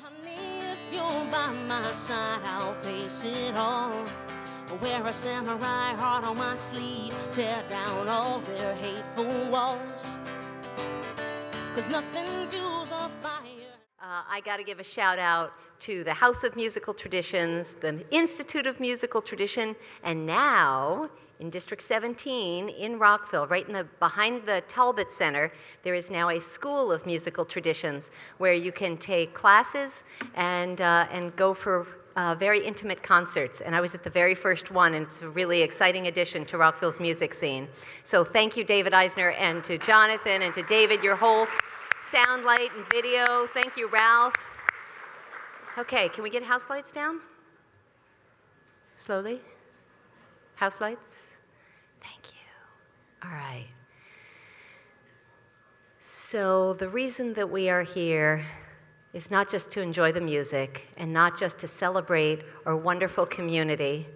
Honey, if you're by my side, I'll face it all. Wear a samurai heart on my sleeve, tear down all their hateful walls. 'Cause nothing fuels a fire. I got to give a shout out to the House of Musical Traditions, the Institute of Musical Tradition, and now in District 17 in Rockville, right behind the Talbot Center, there is now a School of Musical Traditions where you can take classes and go for very intimate concerts. And I was at the very first one, and it's a really exciting addition to Rockville's music scene. So thank you, David Eisner, and to Jonathan, and to David, your whole sound, light, and video. Thank you, Ralph. Okay, can we get house lights down? Slowly. House lights. Thank you. All right. So the reason that we are here is not just to enjoy the music and not just to celebrate our wonderful community,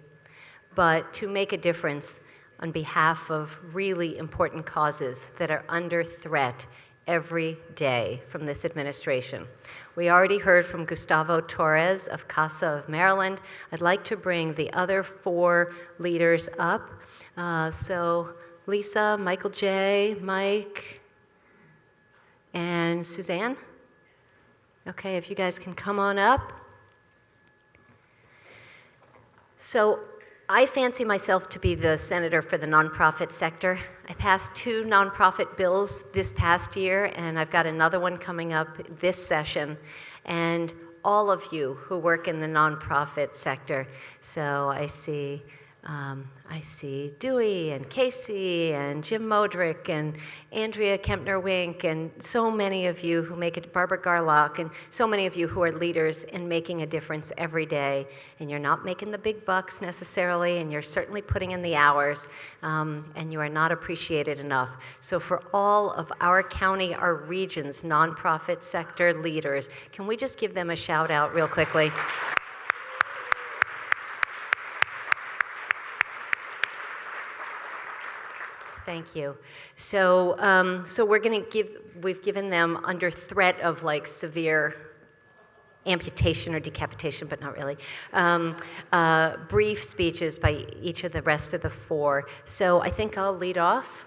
but to make a difference on behalf of really important causes that are under threat every day from this administration. We already heard from Gustavo Torres of CASA of Maryland. I'd like to bring the other 4 leaders up. So Lisa, Michael J., Mike, and Suzanne. Okay, if you guys can come on up. So I fancy myself to be the senator for the nonprofit sector. I passed 2 nonprofit bills this past year, and I've got another one coming up this session. And all of you who work in the nonprofit sector, so I see Dewey and Casey and Jim Modrick and Andrea Kempner-Wink and so many of you who make it, Barbara Garlock, and so many of you who are leaders in making a difference every day. And you're not making the big bucks necessarily, and you're certainly putting in the hours, and you are not appreciated enough. So for all of our county, our region's nonprofit sector leaders, can we just give them a shout out real quickly? Thank you. So, we've given them under threat of like severe amputation or decapitation, but not really, brief speeches by each of the rest of the 4. So I think I'll lead off.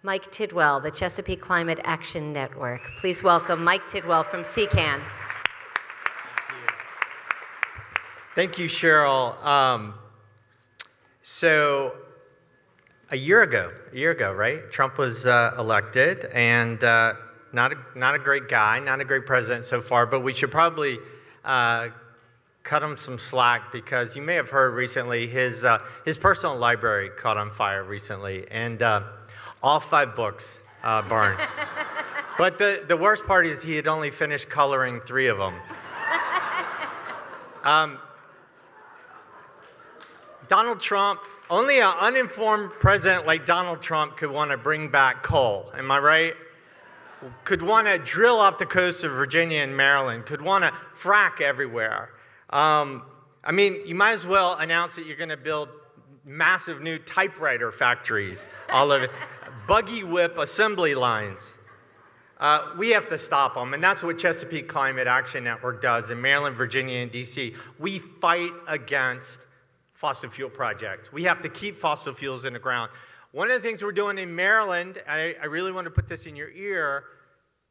Mike Tidwell, the Chesapeake Climate Action Network. Please welcome Mike Tidwell from CCAN. Thank you, Cheryl. So a year ago, right? Trump was elected, and not a great guy, not a great president so far, but we should probably cut him some slack because you may have heard recently his personal library caught on fire recently, and all 5 books burned. But the worst part is he had only finished coloring 3 of them. Donald Trump, only an uninformed president like Donald Trump could want to bring back coal, am I right? Could want to drill off the coast of Virginia and Maryland, could want to frack everywhere. I mean, you might as well announce that you're going to build massive new typewriter factories, all of it, buggy whip assembly lines. We have to stop them, and that's what Chesapeake Climate Action Network does in Maryland, Virginia, and DC. We fight against fossil fuel projects. We have to keep fossil fuels in the ground. One of the things we're doing in Maryland, I really want to put this in your ear,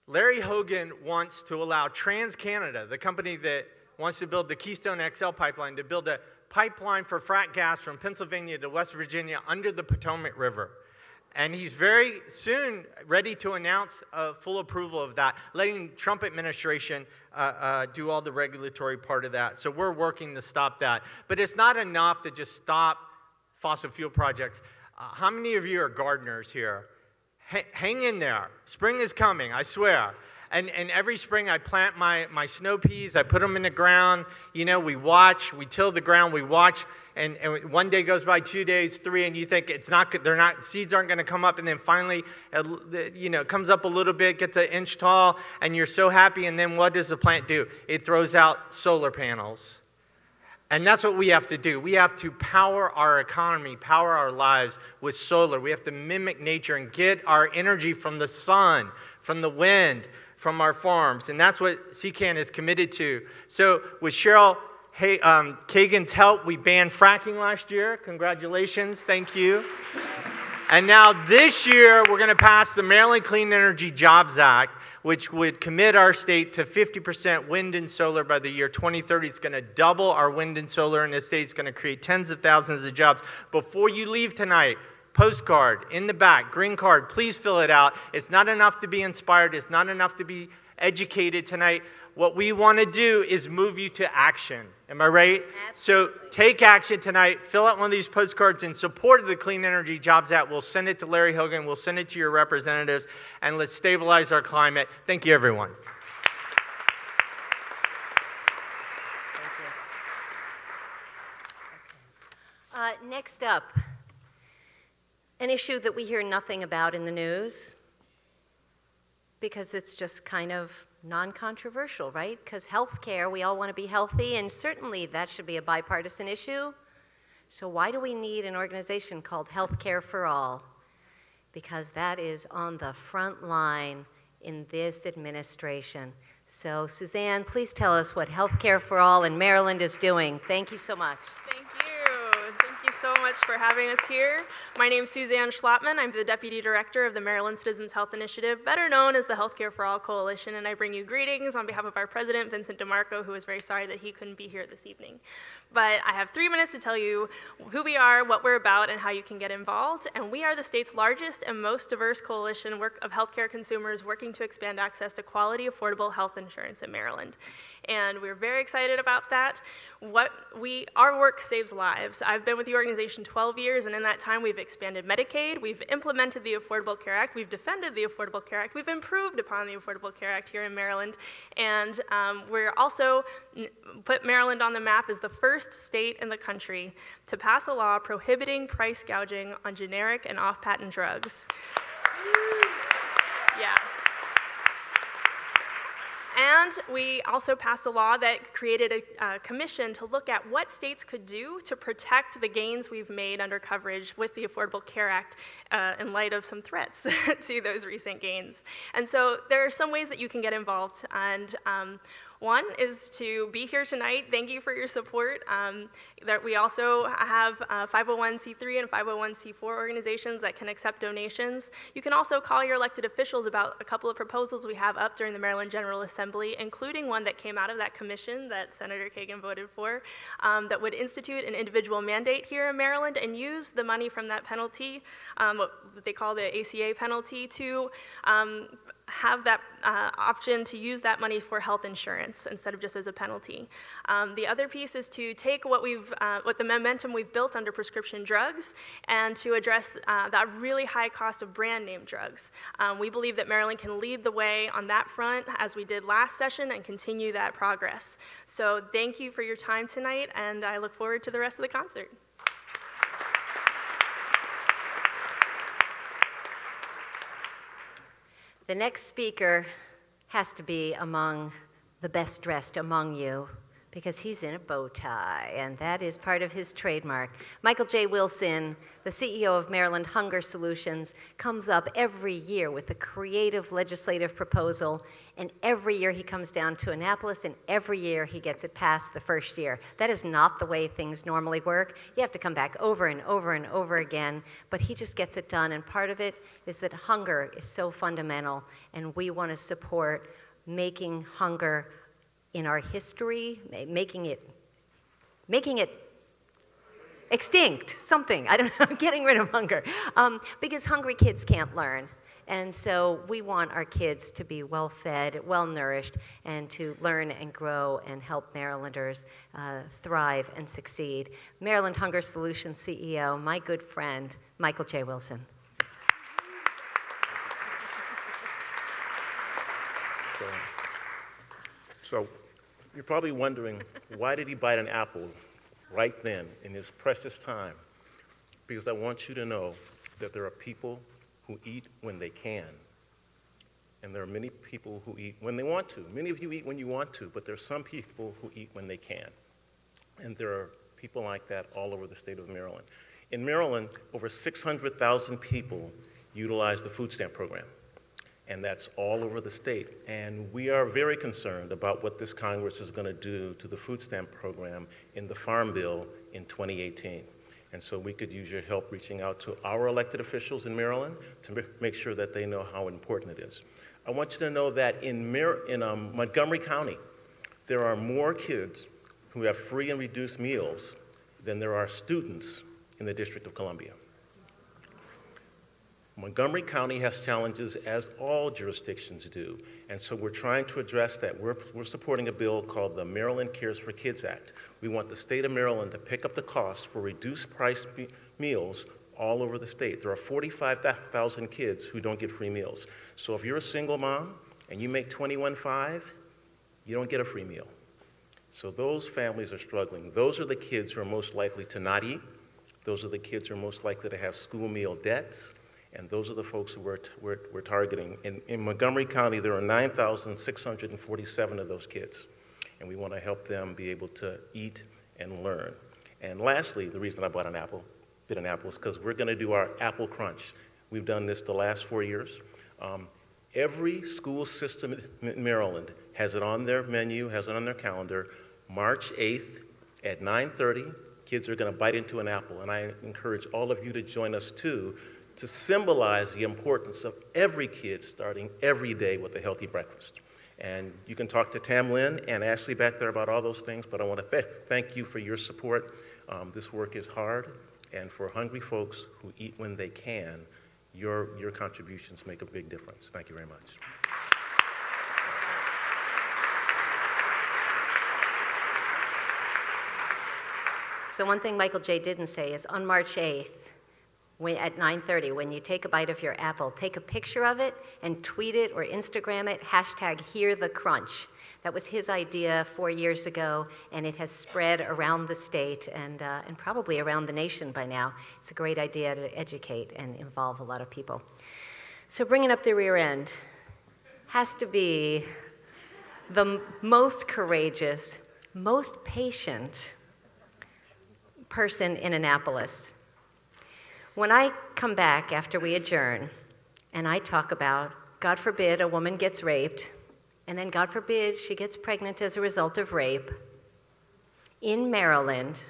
Larry Hogan wants to allow TransCanada, the company that wants to build the Keystone XL pipeline, to build a pipeline for frack gas from Pennsylvania to West Virginia under the Potomac River. And he's very soon ready to announce full approval of that, letting Trump administration do all the regulatory part of that. So we're working to stop that. But it's not enough to just stop fossil fuel projects. How many of you are gardeners here? Hang in there. Spring is coming, I swear. And every spring I plant my snow peas, I put them in the ground, you know, we watch, we till the ground, we watch, and one day goes by, 2 days, 3, and you think seeds aren't going to come up, and then finally, you know, it comes up a little bit, gets an inch tall, and you're so happy, and then what does the plant do? It throws out solar panels. And that's what we have to do. We have to power our economy, power our lives with solar. We have to mimic nature and get our energy from the sun, from the wind, from our farms, and that's what CCAN is committed to. So with Cheryl Kagan's help, we banned fracking last year. Congratulations, thank you. And now this year, we're going to pass the Maryland Clean Energy Jobs Act, which would commit our state to 50% wind and solar by the year 2030. It's going to double our wind and solar in this state. It's going to create tens of thousands of jobs. Before you leave tonight, postcard in the back, green card, please fill it out. It's not enough to be inspired. It's not enough to be educated tonight. What we want to do is move you to action. Am I right? Absolutely. So take action tonight. Fill out one of these postcards in support of the Clean Energy Jobs Act. We'll send it to Larry Hogan. We'll send it to your representatives. And let's stabilize our climate. Thank you, everyone. Thank you. Next up, an issue that we hear nothing about in the news because it's just kind of non-controversial, right? Because healthcare, we all want to be healthy, and certainly that should be a bipartisan issue. So why do we need an organization called Healthcare for All? Because that is on the front line in this administration. So Suzanne, please tell us what Healthcare for All in Maryland is doing. Thank you so much. Thank you. Thank you so much for having us here. My name is Suzanne Schlappman. I'm the Deputy Director of the Maryland Citizens Health Initiative, better known as the Healthcare for All Coalition, and I bring you greetings on behalf of our President, Vincent DeMarco, who is very sorry that he couldn't be here this evening. But I have 3 minutes to tell you who we are, what we're about, and how you can get involved. And we are the state's largest and most diverse coalition of healthcare consumers working to expand access to quality, affordable health insurance in Maryland. And we're very excited about that. Our work saves lives. I've been with the organization 12 years, and in that time we've expanded Medicaid, we've implemented the Affordable Care Act, we've defended the Affordable Care Act, we've improved upon the Affordable Care Act here in Maryland, and we're also put Maryland on the map as the first state in the country to pass a law prohibiting price gouging on generic and off-patent drugs. Yeah. And we also passed a law that created a commission to look at what states could do to protect the gains we've made under coverage with the Affordable Care Act in light of some threats to those recent gains. And so there are some ways that you can get involved. And one is to be here tonight. Thank you for your support. That we also have 501c3 and 501c4 organizations that can accept donations. You can also call your elected officials about a couple of proposals we have up during the Maryland General Assembly, including one that came out of that commission that Senator Kagan voted for, that would institute an individual mandate here in Maryland and use the money from that penalty, what they call the ACA penalty, to have that option to use that money for health insurance instead of just as a penalty. The other piece is to take what the momentum we've built under prescription drugs and to address that really high cost of brand name drugs. We believe that Maryland can lead the way on that front as we did last session and continue that progress. So thank you for your time tonight, and I look forward to the rest of the concert. The next speaker has to be among the best dressed among you because he's in a bow tie, and that is part of his trademark. Michael J. Wilson, the CEO of Maryland Hunger Solutions, comes up every year with a creative legislative proposal, and every year he comes down to Annapolis, and every year he gets it passed the first year. That is not the way things normally work. You have to come back over and over and over again, but he just gets it done, and part of it is that hunger is so fundamental, and we want to support making hunger in our history, making it extinct, something, I don't know, getting rid of hunger, because hungry kids can't learn. And so we want our kids to be well-fed, well-nourished, and to learn and grow and help Marylanders thrive and succeed. Maryland Hunger Solutions CEO, my good friend, Michael J. Wilson. So you're probably wondering, why did he bite an apple right then in his precious time? Because I want you to know that there are people who eat when they can. And there are many people who eat when they want to. Many of you eat when you want to, but there are some people who eat when they can. And there are people like that all over the state of Maryland. In Maryland, over 600,000 people utilize the food stamp program. and that's all over the state. And we are very concerned about what this Congress is going to do to the food stamp program in the Farm Bill in 2018. And so we could use your help reaching out to our elected officials in Maryland to make sure that they know how important it is. I want you to know that in Montgomery County, there are more kids who have free and reduced meals than there are students in the District of Columbia. Montgomery County has challenges, as all jurisdictions do, and so we're trying to address that. We're supporting a bill called the Maryland Cares for Kids Act. We want the state of Maryland to pick up the cost for reduced price meals all over the state. There are 45,000 kids who don't get free meals. So if you're a single mom and you make $21.5, you don't get a free meal. So those families are struggling. Those are the kids who are most likely to not eat. Those are the kids who are most likely to have school meal debts. And those are the folks who we're targeting. In Montgomery County, there are 9,647 of those kids. And we want to help them be able to eat and learn. And lastly, the reason I bought an apple is because we're going to do our Apple Crunch. We've done this the last 4 years. Every school system in Maryland has it on their menu, has it on their calendar. March 8th at 9:30, kids are going to bite into an apple. And I encourage all of you to join us too, to symbolize the importance of every kid starting every day with a healthy breakfast. And you can talk to Tam Lynn and Ashley back there about all those things, but I want to thank you for your support. This work is hard, and for hungry folks who eat when they can, your contributions make a big difference. Thank you very much. So one thing Michael J. didn't say is on March 8th, at 9:30, when you take a bite of your apple, take a picture of it and tweet it or Instagram it, #HearTheCrunch. That was his idea 4 years ago, and it has spread around the state and probably around the nation by now. It's a great idea to educate and involve a lot of people. So bringing up the rear end has to be the most courageous, most patient person in Annapolis. When I come back after we adjourn and I talk about, God forbid a woman gets raped, and then God forbid she gets pregnant as a result of rape, in Maryland,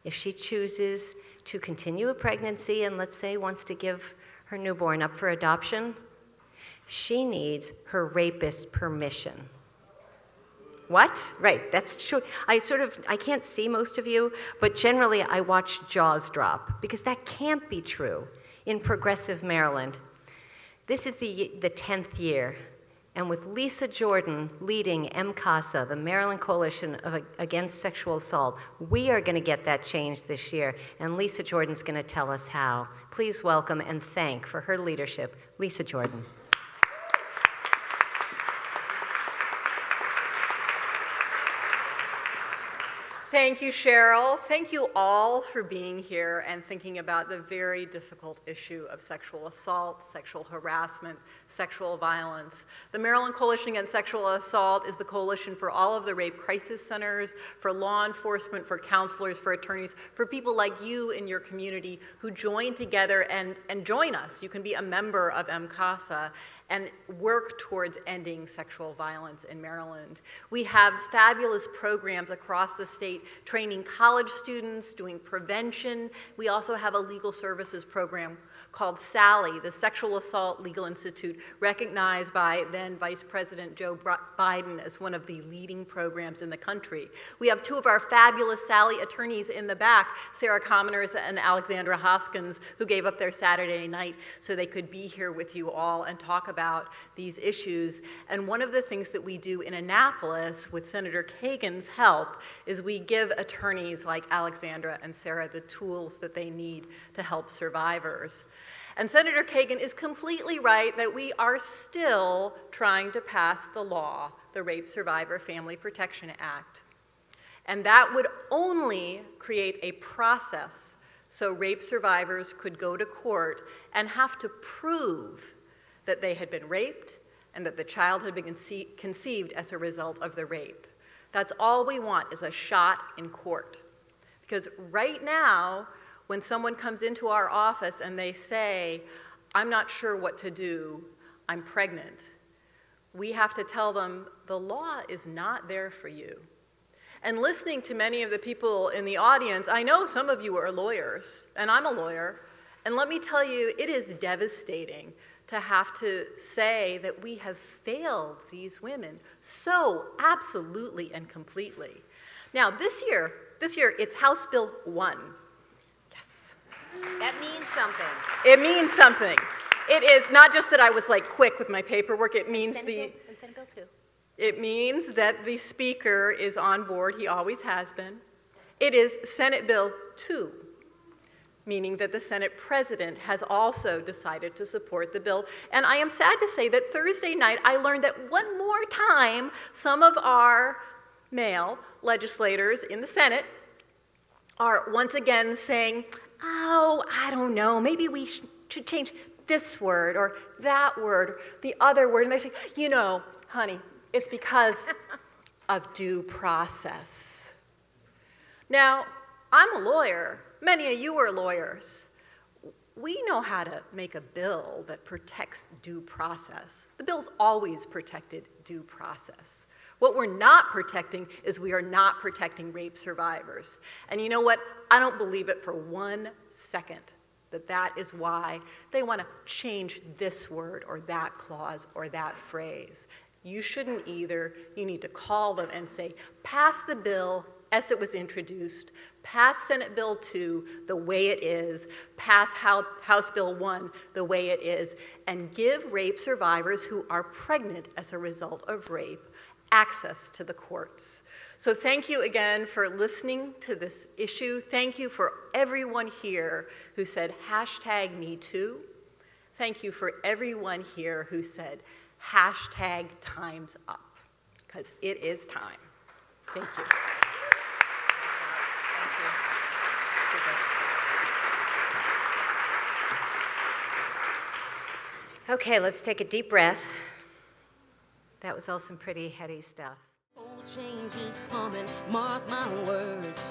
if she chooses to continue a pregnancy and let's say wants to give her newborn up for adoption, she needs her rapist's permission. What? Right, that's true. I can't see most of you, but generally I watch jaws drop because that can't be true in progressive Maryland. This is the 10th year, and with Lisa Jordan leading MCASA, the Maryland Coalition Against Sexual Assault, we are going to get that change this year, and Lisa Jordan's going to tell us how. Please welcome and thank for her leadership, Lisa Jordan. Thank you, Cheryl. Thank you all for being here and thinking about the very difficult issue of sexual assault, sexual harassment, sexual violence. The Maryland Coalition Against Sexual Assault is the coalition for all of the rape crisis centers, for law enforcement, for counselors, for attorneys, for people like you in your community who join together and join us. You can be a member of MCASA and work towards ending sexual violence in Maryland. We have fabulous programs across the state, training college students, doing prevention. We also have a legal services program called SALLY, the Sexual Assault Legal Institute, recognized by then Vice President Joe Biden as one of the leading programs in the country. We have two of our fabulous SALLY attorneys in the back, Sarah Commoners and Alexandra Hoskins, who gave up their Saturday night so they could be here with you all and talk about these issues. And one of the things that we do in Annapolis with Senator Kagan's help is we give attorneys like Alexandra and Sarah the tools that they need to help survivors. And Senator Kagan is completely right that we are still trying to pass the law, the Rape Survivor Family Protection Act. And that would only create a process so rape survivors could go to court and have to prove that they had been raped and that the child had been conceived as a result of the rape. That's all we want is a shot in court. Because right now, when someone comes into our office and they say, I'm not sure what to do, I'm pregnant, we have to tell them the law is not there for you. And listening to many of the people in the audience, I know some of you are lawyers, and I'm a lawyer, and let me tell you, it is devastating to have to say that we have failed these women so absolutely and completely. Now, this year, it's House Bill 1. Yes. That means something. It means something. It is not just that I was like quick with my paperwork, it means Senate Bill 2. It means that the Speaker is on board, he always has been. It is Senate Bill 2, meaning that the Senate President has also decided to support the bill. And I am sad to say that Thursday night I learned that one more time some of our male legislators in the Senate are once again saying, oh, I don't know, maybe we should change this word or that word, the other word. And they say, you know, honey, it's because of due process. Now, I'm a lawyer. Many of you are lawyers. We know how to make a bill that protects due process. The bill's always protected due process. What we're not protecting is we are not protecting rape survivors. And you know what? I don't believe it for 1 second that that is why they want to change this word or that clause or that phrase. You shouldn't either. You need to call them and say, pass the bill as it was introduced, pass Senate Bill 2 the way it is, pass House Bill 1 the way it is, and give rape survivors who are pregnant as a result of rape access to the courts. So thank you again for listening to this issue. Thank you for everyone here who said #MeToo. Thank you for everyone here who said #Time's Up, because it is time. Thank you. Okay, let's take a deep breath. That was all some pretty heady stuff. Old change is coming, mark my words.